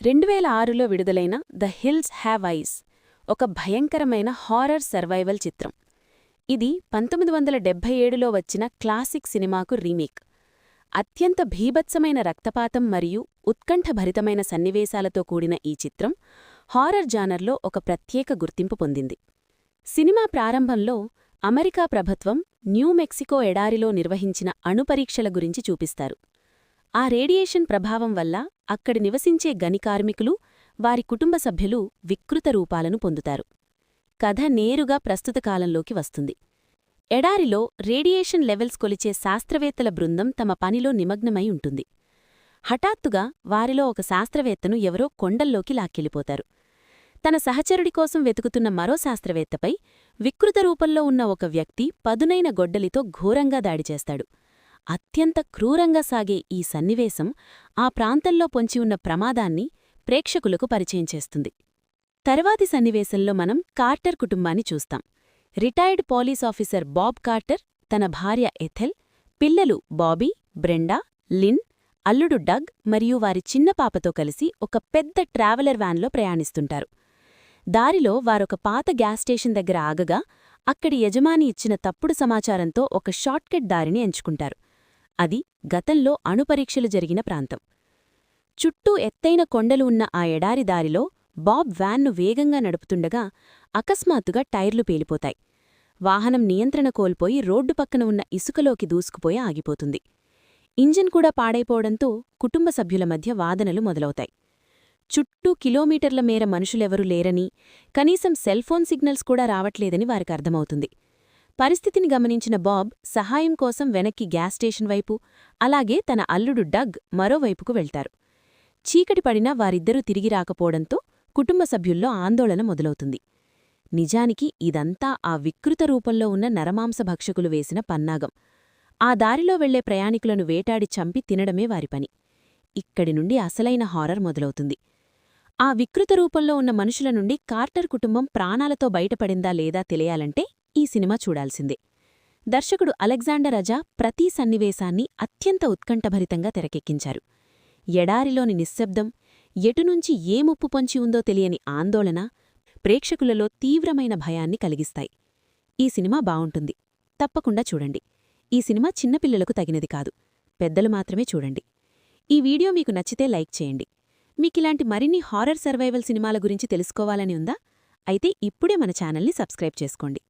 2006లో విడుదలైన the hills have eyes ఒక భయంకరమైన హారర్ సర్వైవల్ చిత్రం. ఇది 1977లో వచ్చిన క్లాసిక్ సినిమాకు రీమేక్. అత్యంత భీభత్సమైన రక్తపాతం మరియు ఉత్కంఠభరితమైన సన్నివేశాలతో కూడిన ఈ చిత్రం హారర్ జానర్లో ఒక ప్రత్యేక గుర్తింపు పొందింది. సినిమా ప్రారంభంలో అమెరికా ప్రభుత్వం న్యూమెక్సికో ఎడారిలో నిర్వహించిన అణుపరీక్షల గురించి చూపిస్తారు. ఆ రేడియేషన్ ప్రభావం వల్ల అక్కడి నివసించే గని కార్మికులు, వారి కుటుంబ సభ్యులు వికృత రూపాలను పొందుతారు. కథ నేరుగా ప్రస్తుత కాలంలోకి వస్తుంది. ఎడారిలో రేడియేషన్ లెవెల్స్ కొలిచే శాస్త్రవేత్తల బృందం తమ పనిలో నిమగ్నమై ఉంటుంది. హఠాత్తుగా వారిలో ఒక శాస్త్రవేత్తను ఎవరో కొండల్లోకి లాక్కెళ్ళిపోతారు. తన సహచరుడి కోసం వెతుకుతున్న మరో శాస్త్రవేత్తపై వికృత రూపంలో ఉన్న ఒక వ్యక్తి పదునైన గొడ్డలితో ఘోరంగా దాడి చేస్తాడు. అత్యంత క్రూరంగా సాగే ఈ సన్నివేశం ఆ ప్రాంతంలో పొంచి ఉన్న ప్రమాదాన్ని ప్రేక్షకులకు పరిచయం చేస్తుంది. తర్వాతి సన్నివేశంలో మనం కార్టర్ కుటుంబాన్ని చూస్తాం. Retired police officer Bob Carter, తన భార్య ఎథెల్, పిల్లలు బాబీ, బ్రెండా, లిన్, అల్లుడు డగ్ మరియు వారి చిన్న పాపతో కలిసి ఒక పెద్ద ట్రావెలర్ వ్యాన్లో ప్రయాణిస్తుంటారు. దారిలో వారొక పాత గ్యాస్ స్టేషన్ దగ్గర ఆగగా అక్కడి యజమాని ఇచ్చిన తప్పుడు సమాచారంతో ఒక షార్ట్కట్ దారిని ఎంచుకుంటారు. అది గతంలో అణుపరీక్షలు జరిగిన ప్రాంతం. చుట్టూ ఎత్తైన కొండలు ఉన్న ఆ ఎడారి దారిలో బాబ్ వ్యాన్ను వేగంగా నడుపుతుండగా అకస్మాత్తుగా టైర్లు పేలిపోతాయి. వాహనం నియంత్రణ కోల్పోయి రోడ్డు పక్కన ఉన్న ఇసుకలోకి దూసుకుపోయి ఆగిపోతుంది. ఇంజిన్ కూడా పాడైపోవడంతో కుటుంబ సభ్యుల మధ్య వాదనలు మొదలవుతాయి. చుట్టూ కిలోమీటర్ల మేర మనుషులెవరూ లేరని, కనీసం సెల్ఫోన్ సిగ్నల్స్ కూడా రావట్లేదని వారికర్థమవుతుంది. పరిస్థితిని గమనించిన బాబ్ సహాయం కోసం వెనక్కి గ్యాస్ స్టేషన్ వైపు, అలాగే తన అల్లుడు డగ్ మరోవైపుకు వెళ్తారు. చీకటి పడినా వారిద్దరూ తిరిగి రాకపోవడంతో కుటుంబ సభ్యుల్లో ఆందోళన మొదలవుతుంది. నిజానికి ఇదంతా ఆ వికృత రూపంలో ఉన్న నరమాంస భక్షకులు వేసిన పన్నాగం. ఆ దారిలో వెళ్లే ప్రయాణికులను వేటాడి చంపి తినడమే వారి పని. ఇక్కడి నుండి అసలైన హారర్ మొదలవుతుంది. ఆ వికృత రూపంలో ఉన్న మనుషుల నుండి కార్టర్ కుటుంబం ప్రాణాలతో బయటపడిందా లేదా తెలియాలంటే ఈ సినిమా చూడాల్సిందే. దర్శకుడు అలెగ్జాండర్ అజా ప్రతి సన్నివేశాన్ని అత్యంత ఉత్కంఠభరితంగా తెరకెక్కించారు. ఎడారిలోని నిశ్శబ్దం, ఎటునుంచి ఏ ముప్పు పొంచి ఉందో తెలియని ఆందోళన ప్రేక్షకులలో తీవ్రమైన భయాన్ని కలిగిస్తాయి. ఈ సినిమా బావుంటుంది, తప్పకుండా చూడండి. ఈ సినిమా చిన్నపిల్లలకు తగినది కాదు, పెద్దలు మాత్రమే చూడండి. ఈ వీడియో మీకు నచ్చితే లైక్ చేయండి. మీకిలాంటి మరిన్ని హారర్ సర్వైవల్ సినిమాల గురించి తెలుసుకోవాలని ఉందా? అయితే ఇప్పుడే మన ఛానల్ని సబ్స్క్రైబ్ చేసుకోండి.